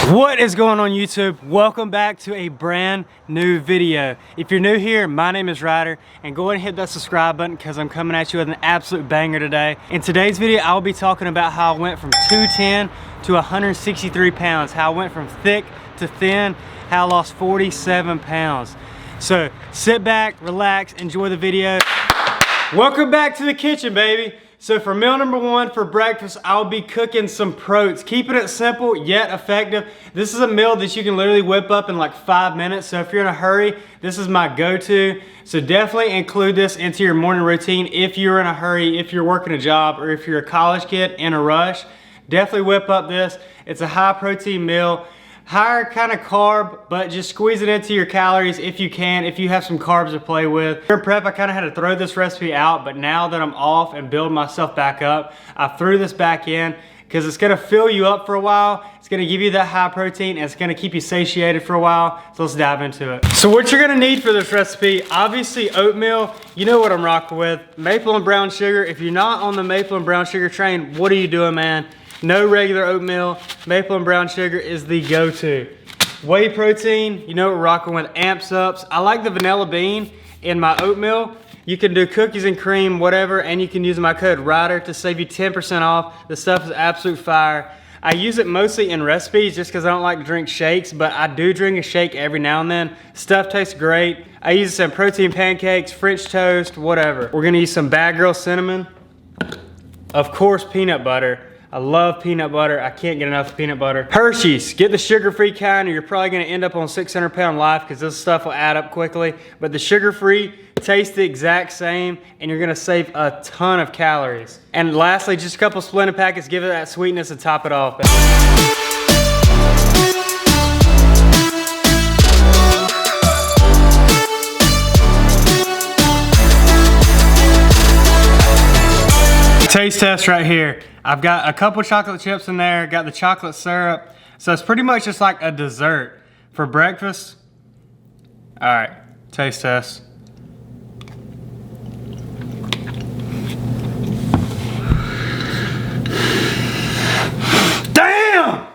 What is going on YouTube? Welcome back to a brand new video. If you're new here, my name is Ryder, and go ahead and hit that subscribe button because I'm coming at you with an absolute banger today. In today's video, I'll be talking about how I went from 210 to 163 pounds, how I went from thick to thin, how I lost 47 pounds. So sit back, relax, enjoy the video. Welcome back to the kitchen, baby. So for meal number one for breakfast, I'll be cooking some protes. Keeping it simple yet effective. This is a meal that you can literally whip up in like 5 minutes. So if you're in a hurry, this is my go-to. So definitely include this into your morning routine if you're in a hurry, if you're working a job, or if you're a college kid in a rush. Definitely whip up this. It's a high protein meal. Higher kind of carb, but just squeeze it into your calories if you can, if you have some carbs to play with. During prep, I kind of had to throw this recipe out, but now that I'm off and building myself back up, I threw this back in because it's gonna fill you up for a while. It's gonna give you that high protein and it's gonna keep you satiated for a while. So let's dive into it. So what you're gonna need for this recipe, obviously oatmeal. You know what I'm rocking with. Maple and brown sugar. If you're not on the maple and brown sugar train, what are you doing, man? No regular oatmeal. Maple and brown sugar is the go-to. Whey protein, you know what we're rocking with. Amps Ups. I like the vanilla bean in my oatmeal. You can do cookies and cream, whatever, and you can use my code RYDER to save you 10% off. The stuff is absolute fire. I use it mostly in recipes just because I don't like to drink shakes, but I do drink a shake every now and then. Stuff tastes great. I use some protein pancakes, French toast, whatever. We're gonna use some Bad Girl cinnamon. Of course, peanut butter. I love peanut butter. I can't get enough peanut butter. Hershey's, get the sugar-free kind or you're probably gonna end up on 600-pound life because this stuff will add up quickly. But the sugar-free tastes the exact same and you're gonna save a ton of calories. And lastly, just a couple Splenda packets, give it that sweetness and top it off. Taste test right here. I've got a couple chocolate chips in there, got the chocolate syrup. So it's pretty much just like a dessert for breakfast. All right, taste test. Damn!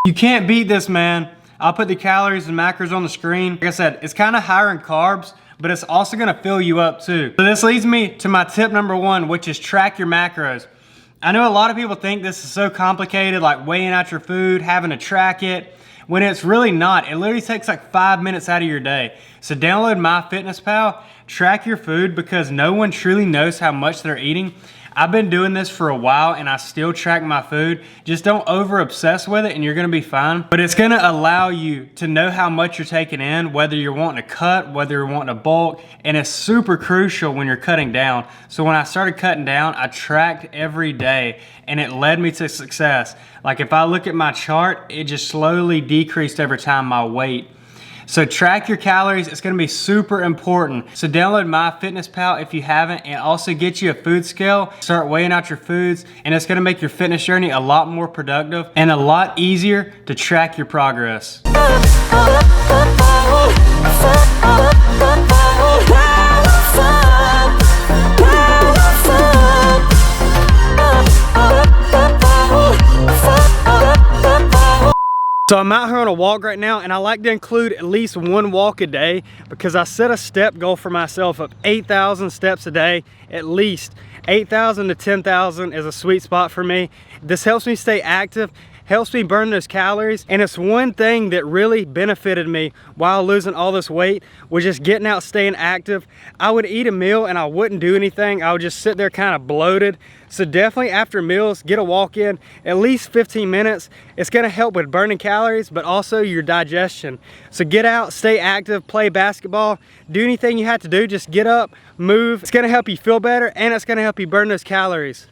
You can't beat this, man. I'll put the calories and macros on the screen. Like I said, it's kind of higher in carbs, but it's also gonna fill you up too. So this leads me to my tip number one, which is track your macros. I know a lot of people think this is so complicated, like weighing out your food, having to track it, when it's really not. It literally takes like 5 minutes out of your day. So download MyFitnessPal, track your food because no one truly knows how much they're eating. I've been doing this for a while and I still track my food. Just don't over obsess with it and you're gonna be fine. But it's gonna allow you to know how much you're taking in, whether you're wanting to cut, whether you're wanting to bulk, and it's super crucial when you're cutting down. So when I started cutting down, I tracked every day and it led me to success. Like if I look at my chart, it just slowly decreased over time, my weight. So track your calories, it's gonna be super important. So download MyFitnessPal if you haven't, and also get you a food scale. Start weighing out your foods, and it's gonna make your fitness journey a lot more productive and a lot easier to track your progress. So I'm out here on a walk right now and I like to include at least one walk a day because I set a step goal for myself of 8,000 steps a day, at least. 8,000 to 10,000 is a sweet spot for me. This helps me stay active, helps me burn those calories, and it's one thing that really benefited me while losing all this weight was just getting out, staying active. I would eat a meal and I wouldn't do anything. I would just sit there kind of bloated. So definitely after meals, get a walk in, at least 15 minutes. It's gonna help with burning calories, but also your digestion. So get out, stay active, play basketball, do anything you have to do, just get up, move. It's gonna help you feel better and it's gonna help you burn those calories.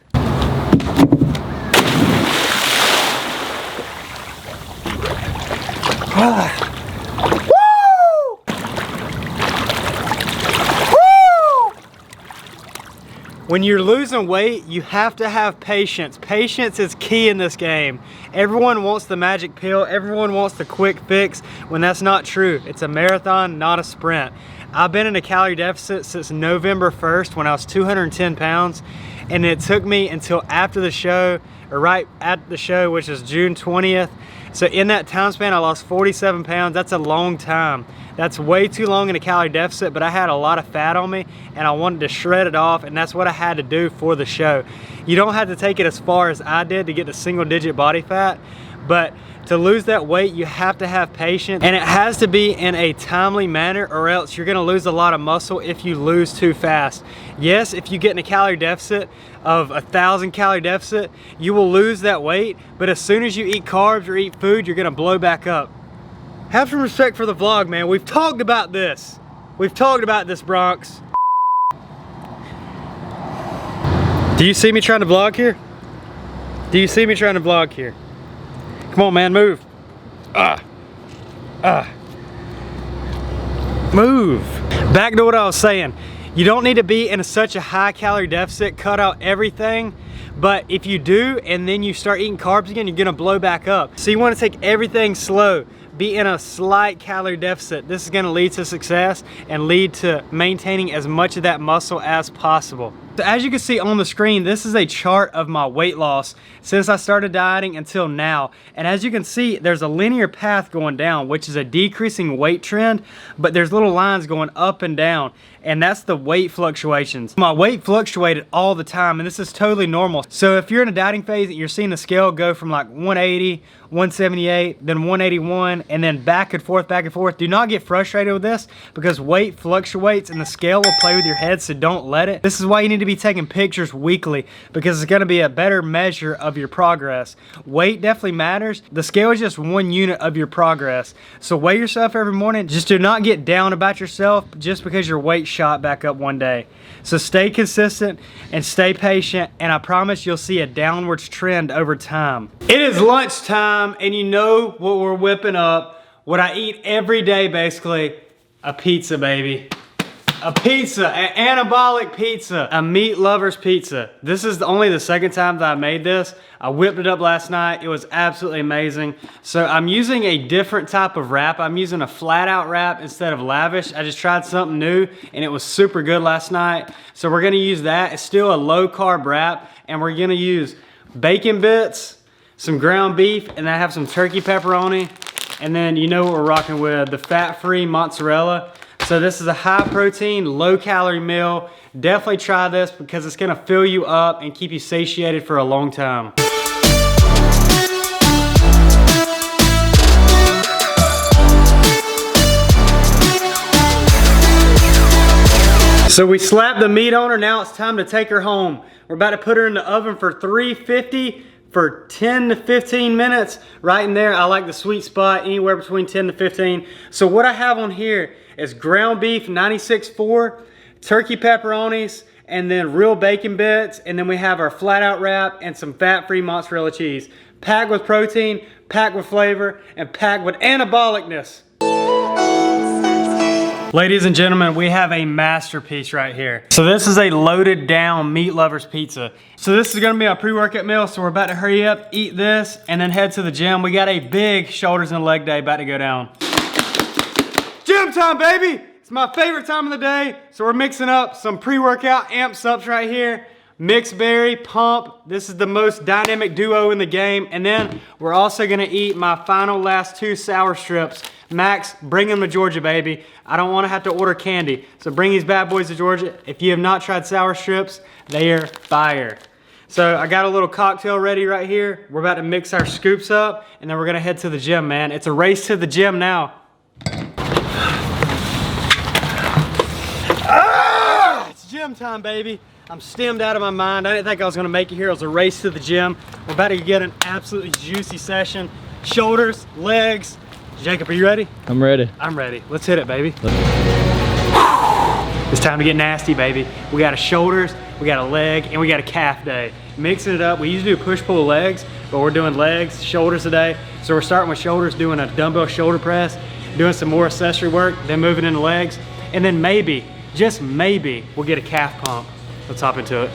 When you're losing weight, you have to have patience. Patience is key in this game. Everyone wants the magic pill. Everyone wants the quick fix when that's not true. It's a marathon, not a sprint. I've been in a calorie deficit since November 1st when I was 210 pounds. And it took me until after the show, or right at the show, which is June 20th. So in that time span, I lost 47 pounds. That's a long time. That's way too long in a calorie deficit, but I had a lot of fat on me and I wanted to shred it off, and that's what I had to do for the show. You don't have to take it as far as I did to get to single digit body fat, but to lose that weight, you have to have patience, and it has to be in a timely manner, or else you're gonna lose a lot of muscle if you lose too fast. Yes, if you get in a calorie deficit of 1,000 calorie deficit, you will lose that weight, but as soon as you eat carbs or eat food, you're gonna blow back up. Have some respect for the vlog, man. We've talked about this. We've talked about this, Bronx. Do you see me trying to vlog here? Do you see me trying to vlog here? Come on, man, move. Move. Back to what I was saying. You don't need to be in such a high calorie deficit, cut out everything. But if you do, and then you start eating carbs again, you're gonna blow back up. So you wanna take everything slow. Be in a slight calorie deficit. This is gonna lead to success and lead to maintaining as much of that muscle as possible. So as you can see on the screen, this is a chart of my weight loss since I started dieting until now. And as you can see, there's a linear path going down, which is a decreasing weight trend, but there's little lines going up and down, and that's the weight fluctuations. My weight fluctuated all the time, and this is totally normal. So if you're in a dieting phase and you're seeing the scale go from like 180, 178, then 181, and then back and forth, do not get frustrated with this, because weight fluctuates and the scale will play with your head, so don't let it. This is why you need to be taking pictures weekly, because it's going to be a better measure of your progress. Weight definitely matters. The scale is just one unit of your progress. So weigh yourself every morning. Just do not get down about yourself just because your weight shot back up one day. So stay consistent and stay patient, and I promise you'll see a downwards trend over time. It is lunchtime, and you know what we're whipping up. What I eat every day, basically, a pizza, baby. A pizza, an anabolic pizza, a meat lover's pizza. This is only the second time that I made this. I whipped it up last night. It was absolutely amazing. So I'm using a different type of wrap. I'm using a flat out wrap instead of lavish. I just tried something new and it was super good last night. So we're gonna use that. It's still a low carb wrap, and we're gonna use bacon bits, some ground beef, and I have some turkey pepperoni. And then you know what we're rocking with, the fat-free mozzarella. So this is a high protein, low calorie meal. Definitely try this because it's gonna fill you up and keep you satiated for a long time. So we slapped the meat on her, now it's time to take her home. We're about to put her in the oven for 350 for 10 to 15 minutes. Right in there, I like the sweet spot, anywhere between 10 to 15. So what I have on here is ground beef 96.4, turkey pepperonis, and then real bacon bits, and then we have our flat out wrap and some fat-free mozzarella cheese. Packed with protein, packed with flavor, and packed with anabolicness. Ladies and gentlemen, we have a masterpiece right here. So this is a loaded down meat lover's pizza. So this is gonna be our pre-workout meal, so we're about to hurry up, eat this, and then head to the gym. We got a big shoulders and leg day about to go down. Gym time, baby! It's my favorite time of the day, so we're mixing up some pre-workout amp subs right here. Mixed berry, pump. This is the most dynamic duo in the game. And then we're also gonna eat my final last 2 sour strips. Max, bring them to Georgia, baby. I don't wanna have to order candy. So bring these bad boys to Georgia. If you have not tried sour strips, they are fire. So I got a little cocktail ready right here. We're about to mix our scoops up, and then we're gonna head to the gym, man. It's a race to the gym now. It's gym time, baby. I'm stemmed out of my mind. I didn't think I was gonna make it here. It was a race to the gym. We're about to get an absolutely juicy session. Shoulders, legs. Jacob, are you ready? I'm ready. I'm ready. Let's hit it, baby. It's time to get nasty, baby. We got a shoulders, we got a leg, and we got a calf day. Mixing it up. We usually do push-pull legs, but we're doing legs, shoulders today. So we're starting with shoulders, doing a dumbbell shoulder press, doing some more accessory work, then moving into legs, and then maybe, just maybe, we'll get a calf pump. Let's hop into it.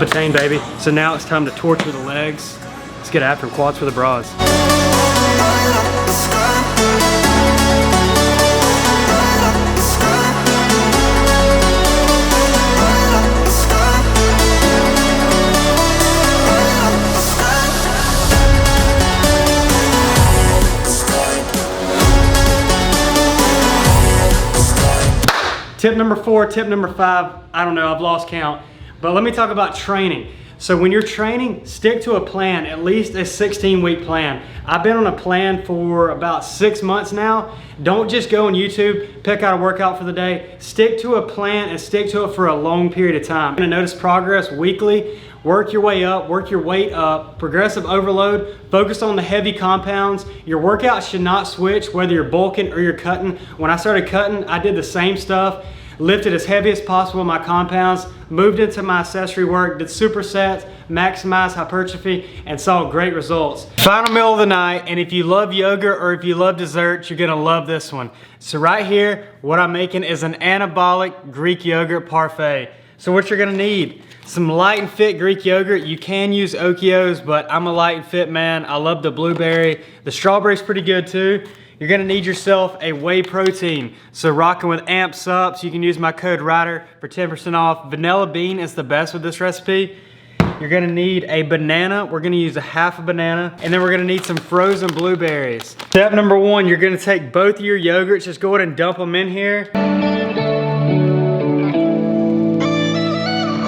attain, baby. So now it's time to torture the legs. Let's get after them. Quads for the bras. Tip number 4, tip number 5, I don't know, I've lost count. But let me talk about training. So when you're training, stick to a plan, at least a 16-week plan. I've been on a plan for about 6 months now. Don't just go on YouTube, pick out a workout for the day. Stick to a plan and stick to it for a long period of time. You're gonna notice progress weekly. Work your way up, work your weight up, progressive overload, focus on the heavy compounds. Your workout should not switch whether you're bulking or you're cutting. When I started cutting, I did the same stuff, lifted as heavy as possible in my compounds, moved into my accessory work, did supersets, maximized hypertrophy, and saw great results. Final meal of the night, and if you love yogurt or if you love desserts, you're gonna love this one. So right here, what I'm making is an anabolic Greek yogurt parfait. So what you're gonna need, some light and fit Greek yogurt. You can use Okios, but I'm a light and fit man. I love the blueberry. The strawberry's pretty good too. You're gonna need yourself a whey protein. So rocking with Amp Sups, you can use my code RYDER for 10% off. Vanilla bean is the best with this recipe. You're gonna need a banana. We're gonna use a half a banana. And then we're gonna need some frozen blueberries. Step number 1, you're gonna take both of your yogurts, just go ahead and dump them in here.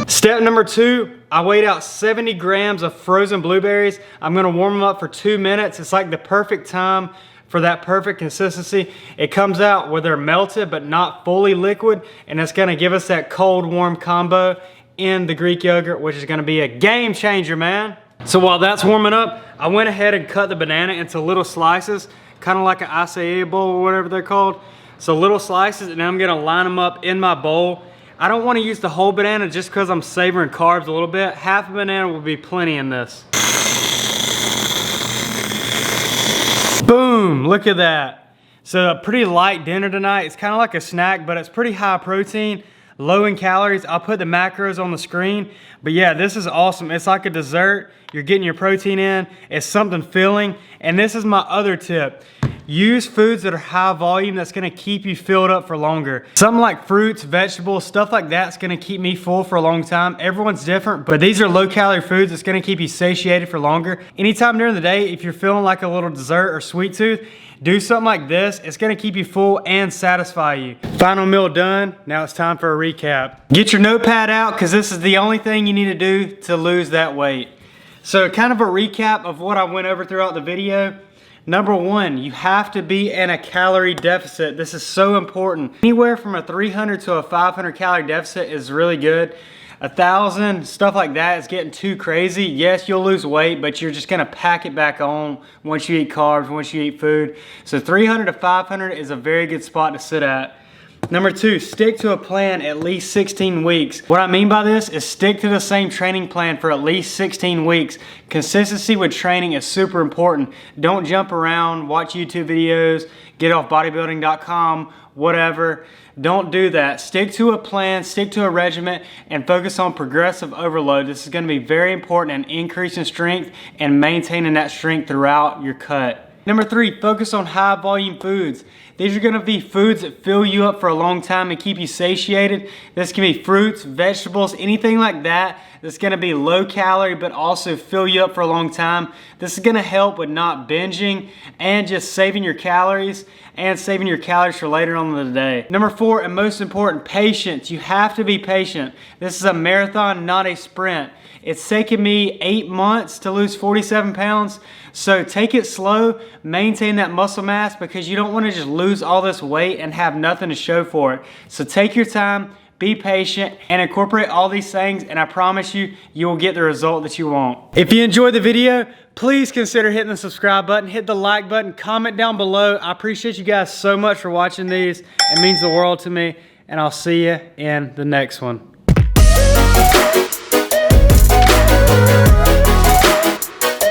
Step number 2, I weighed out 70 grams of frozen blueberries. I'm gonna warm them up for 2 minutes. It's like the perfect time for that perfect consistency. It comes out where they're melted but not fully liquid, and it's gonna give us that cold-warm combo in the Greek yogurt, which is gonna be a game changer, man. So while that's warming up, I went ahead and cut the banana into little slices, kind of like an acai bowl or whatever they're called. So little slices, and I'm gonna line them up in my bowl. I don't want to use the whole banana just because I'm savoring carbs a little bit. Half a banana will be plenty in this. Boom, look at that. So a pretty light dinner tonight. It's kind of like a snack, but it's pretty high protein, low in calories. I'll put the macros on the screen. But yeah, this is awesome. It's like a dessert. You're getting your protein in. It's something filling. And this is my other tip. Use foods that are high volume that's gonna keep you filled up for longer. Something like fruits, vegetables, stuff like that's gonna keep me full for a long time. Everyone's different, but these are low calorie foods that's gonna keep you satiated for longer. Anytime during the day, if you're feeling like a little dessert or sweet tooth, do something like this. It's gonna keep you full and satisfy you. Final meal done. Now it's time for a recap. Get your notepad out, because this is the only thing you need to do to lose that weight. So kind of a recap of what I went over throughout the video. Number 1, you have to be in a calorie deficit. This is so important. Anywhere from a 300 to a 500 calorie deficit is really good. 1,000, stuff like that is getting too crazy. Yes, you'll lose weight, but you're just gonna pack it back on once you eat carbs, once you eat food. So 300 to 500 is a very good spot to sit at. Number 2, stick to a plan at least 16 weeks. What I mean by this is stick to the same training plan for at least 16 weeks. Consistency with training is super important. Don't jump around, watch YouTube videos, get off bodybuilding.com, whatever. Don't do that. Stick to a plan, stick to a regimen, and focus on progressive overload. This is gonna be very important in increasing strength and maintaining that strength throughout your cut. Number 3, focus on high volume foods. These are gonna be foods that fill you up for a long time and keep you satiated. This can be fruits, vegetables, anything like that. That's gonna be low calorie, but also fill you up for a long time. This is gonna help with not binging and just saving your calories and saving your calories for later on in the day. Number 4, and most important, patience. You have to be patient. This is a marathon, not a sprint. It's taken me 8 months to lose 47 pounds. So take it slow, maintain that muscle mass, because you don't want to just lose all this weight and have nothing to show for it. So take your time, be patient, and incorporate all these things, and I promise you, you will get the result that you want. If you enjoyed the video, please consider hitting the subscribe button, hit the like button, comment down below. I appreciate you guys so much for watching these. It means the world to me, and I'll see you in the next one.